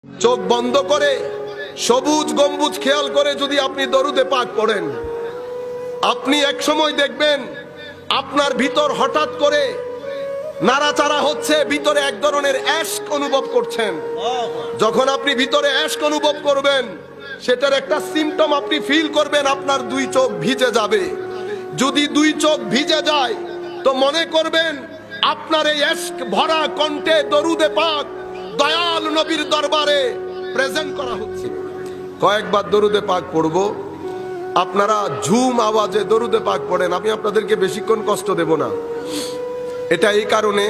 চোখ বন্ধ করে সবুজ গম্বুজ খেয়াল করে যদি আপনি দরুদে পাক পড়েন, আপনি এক সময় দেখবেন আপনার ভিতর হঠাৎ করে নাড়াচাড়া হচ্ছে, ভিতরে এক ধরনের অ্যাশক অনুভব করছেন। যখন আপনি ভিতরে অ্যাশক অনুভব করবেন, সেটার একটা সিম্পটম আপনি ফিল করবেন, আপনার দুই চোখ ভিজে যাবে। যদি দুই চোখ ভিজে যায় তো মনে করবেন আপনার এই অ্যাশক ভরা কণ্ঠে দরুদে পাক দয়াল নবীর দরবারে প্রেজেন্ট করা হচ্ছে। কয়েকবার দরুদে পাক পড়ব, আপনারা ঝুম আওয়াজে দরুদে পাক পড়েন। আমি আপনাদেরকে বেশিক্ষণ কষ্ট দেব না। এটা এই কারণে,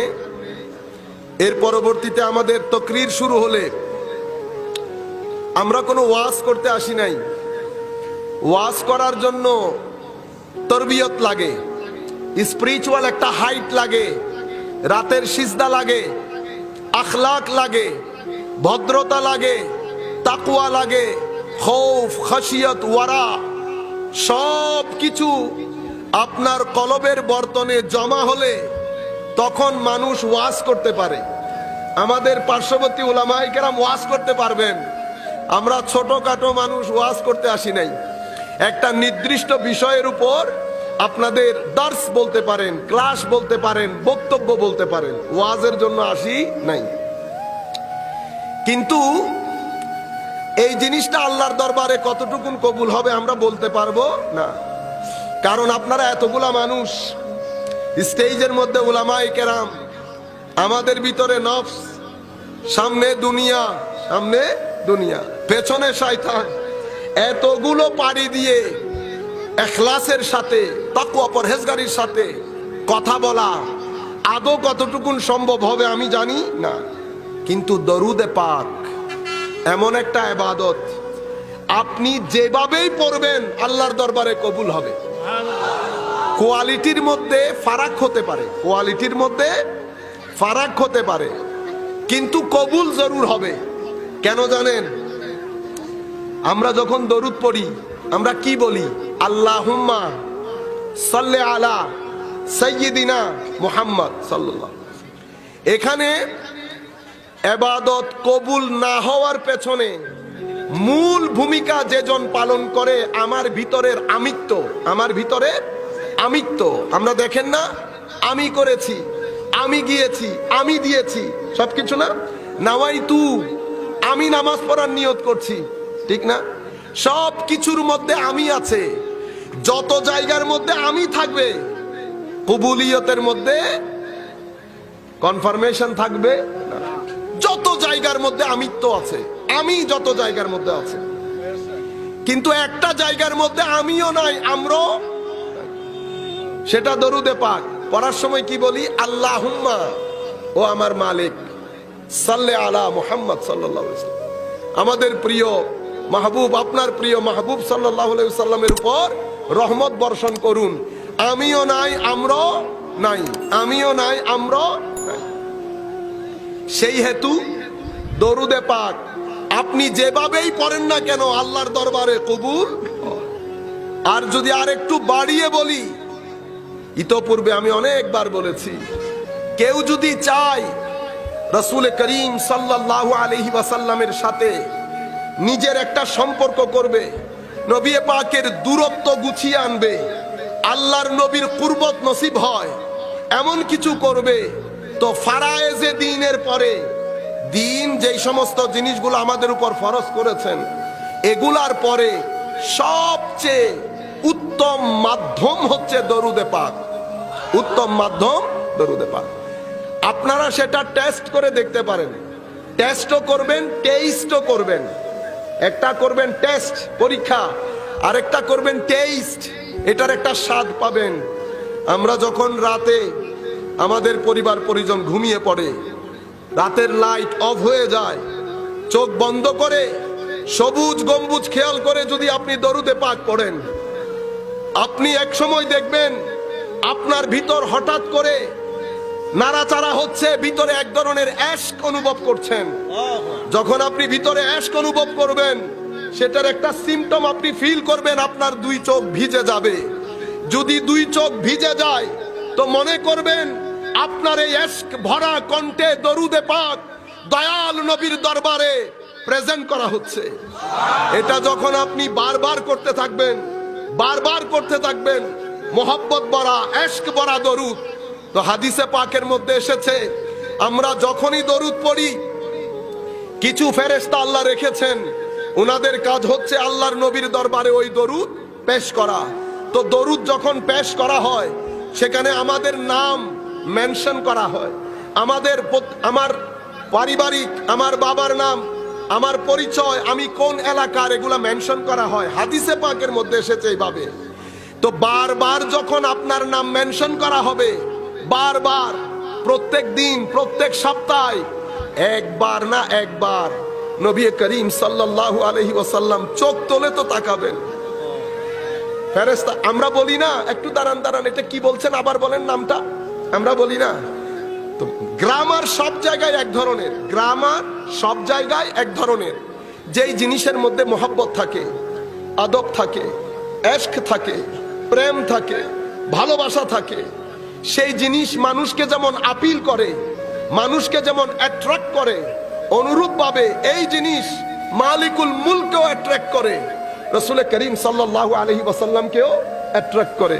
এর পরবর্তীতে আমাদের তাকরীর শুরু হলে আমরা কোনো ওয়াজ করতে আসি নাই। ওয়াজ করার জন্য তরবিয়ত লাগে, স্পিরিচুয়াল একটা হাইট লাগে, রাতের সিজদা লাগে, আখলাক লাগে, ভদ্রতা লাগে, তাকওয়া লাগে, খৌফ খাশিয়ত ওয়ারা, সব কিছু আপনার কলবের বর্তনে জমা হলে তখন মানুষ ওয়াজ করতে পারে। আমাদের পার্শ্ববর্তী উলামায়ে কেরাম ওয়াজ করতে পারবেন। আমরা ছোটখাটো মানুষ ওয়াজ করতে আসি নাই। একটা নির্দিষ্ট বিষয়ের উপর আপনাদের দার্স বলতে পারেন, ক্লাস বলতে পারেন, বক্তব্য বলতে পারেন, ওয়াজের জন্য আসি নাই। কিন্তু এই জিনিসটা আল্লাহর দরবারে কতটুকুন কবুল হবে আমরা বলতে পারবো না। কারণ আপনারা এতগুলা মানুষ, স্টেজের মধ্যে উলামায়ে কেরাম, আমাদের ভিতরে নফস, সামনে দুনিয়া, সামনে দুনিয়া, পেছনে শয়তান, এতগুলো পাড়ি দিয়ে ইখলাসের সাথে, তাকওয়া পরহেজগারির সাথে কথা বলা আদৌ কতটুকুন সম্ভব হবে আমি জানি না। কিন্তু দরুদে পাক এমন একটা ইবাদত, আপনি যেভাবেই পড়বেন আল্লাহর দরবারে কবুল হবে। কোয়ালিটির মধ্যে ফারাক হতে পারে, কোয়ালিটির মধ্যে ফারাক হতে পারে, কিন্তু কবুল জরুর হবে। কেন জানেন? আমরা যখন দরুদ পড়ি আমরা কি বলি? আল্লাহুম্মা সাল্লি আলা সাইয়্যিদিনা মুহাম্মদ সাল্লাল্লাহু। এখানে ইবাদত কবুল না হওয়ার পেছনে মূল ভূমিকা যেজন পালন করে আমার ভিতরের আমিত্ব, আমার ভিতরে আমিত্ব। আমরা দেখেন না, আমি করেছি, আমি গিয়েছি, আমি দিয়েছি, সবকিছু না, নাওয়াইতু, আমি নামাজ পড়ার নিয়ত করছি, ঠিক না? সব কিছুর মধ্যে আমি আছে। যত জায়গার মধ্যে আমি থাকবে কবুলিয়তের মধ্যে কনফার্মেশন থাকবে না। যত জায়গার মধ্যে আমিত্ব আছে, আমি যত জায়গার মধ্যে আছে, কিন্তু একটা জায়গার মধ্যে আমিও নাই, আমরাও, সেটা দরুদে পাক পড়ার সময় কি বলি? আল্লাহুম্মা, ও আমার মালিক, সাল্লি আলা মুহাম্মদ সাল্লাল্লাহু আলাইহি ওয়াসাল্লাম, আমাদের প্রিয় মাহবুব, আপনার প্রিয় মাহবুব সাল্লাল্লাহু আলাইহি ওয়াসাল্লামের উপর রহমত বর্ষণ করুন। আমিও নাই, আমরাও নাই, আমিও নাই, আমরাও নাই। সেই হেতু দরুদে পাক আপনি যেভাবেই পড়েন না কেন আল্লাহর দরবারে কবুল। আর যদি আর একটু বাড়িয়ে বলি, ইতোপূর্বে আমি অনেকবার বলেছি, কেউ যদি চায় রাসূল করিম সাল্লাল্লাহু আলাইহি ওয়াসাল্লামের সাথে নিজের একটা সম্পর্ক করবে, নবী পাকের দূরত্ব গুছিয়ে আনবে, আল্লাহর নবীর কুরবত নসিব হয়, এমন কিছু করবে, তো ফারায়েজে দ্বীনের পরে দ্বীন যেই সমস্ত জিনিসগুলো আমাদের উপর ফরজ করেছেন, এগুলার পরে সবচেয়ে উত্তম মাধ্যম হচ্ছে দরুদে পাক। উত্তম মাধ্যম দরুদে পাক। আপনারা সেটা টেস্ট করে দেখতে পারেন। টেস্টও করবেন, টেস্টও করবেন। একটা করবেন টেস্ট, পরীক্ষা, আর একটা করবেন টেস্ট, এটার একটা স্বাদ পাবেন। আমরা যখন রাতে আমাদের পরিবার পরিজন ঘুমিয়ে পড়ে, রাতের লাইট অফ হয়ে যায়, চোখ বন্ধ করে সবুজ গম্বুজ খেয়াল করে যদি আপনি দরুদে পাক পড়েন, আপনি এক সময় দেখবেন আপনার ভিতর হঠাৎ করে নাড়াচাড়া হচ্ছে, ভিতরে এক ধরনের অ্যাশক অনুভব করছেন। যখন আপনি ভিতরে অ্যাশক অনুভব করবেন, সেটার একটা সিম্পটম আপনি ফিল করবেন, আপনার দুই চোখ ভিজে যাবে। যদি দুই চোখ ভিজে যায় তো মনে করবেন আপনার এই অ্যাশক ভরা কণ্ঠে দরুদে পাক দয়াল নবীর দরবারে প্রেজেন্ট করা হচ্ছে। এটা যখন আপনি বারবার করতে থাকবেন, বারবার করতে থাকবেন, মোহাব্বত ভরা, ইশক ভরা দরুদ, তো হাদিসে পাকের মধ্যে এসেছে আমরা যখনই দরুদ পড়ি, কিছু ফেরেশতা আল্লাহ রেখেছেন, উনাদের কাজ হচ্ছে আল্লাহর নবীর দরবারে ওই দরুদ পেশ করা। তো দরুদ যখন পেশ করা হয়, সেখানে আমাদের নাম মেনশন করা হয়, আমার পারিবারিক, আমার বাবার নাম, আমার পরিচয়, আমি কোন এলাকার, এগুলা মেনশন করা হয়। হাদিসে পাকের মধ্যে এসেছে এইভাবে। তো বারবার যখন আপনার নাম মেনশন করা হবে, বারবার, প্রত্যেক দিন, প্রত্যেক সপ্তাহে, একবার না একবার নবী করিম সাল্লাল্লাহু আলাইহি ওয়াসাল্লাম চোখ তোলে তো তাকাবেন। ফেরেশতা, আমরা বলি না একটু দাঁড়ান দাঁড়ান, এটা কি বলছেন আবার বলেন নামটা, আমরা বলি না? তো গ্রামার সব জায়গায় এক ধরনের, গ্রামার সব জায়গায় এক ধরনের। যেই জিনিসের মধ্যে মোহাব্বত থাকে, আদব থাকে, ইশক থাকে, প্রেম থাকে, ভালোবাসা থাকে, সেই জিনিস মানুষকে যেমন আপিল করে, মানুষকে যেমন অ্যাট্রাক্ট করে, অনুরূপভাবে এই জিনিস মালিকুল মুলককেও অ্যাট্রাক্ট করে, রাসূল করিম সাল্লাল্লাহু আলাইহি ওয়াসাল্লামকেও অ্যাট্রাক্ট করে।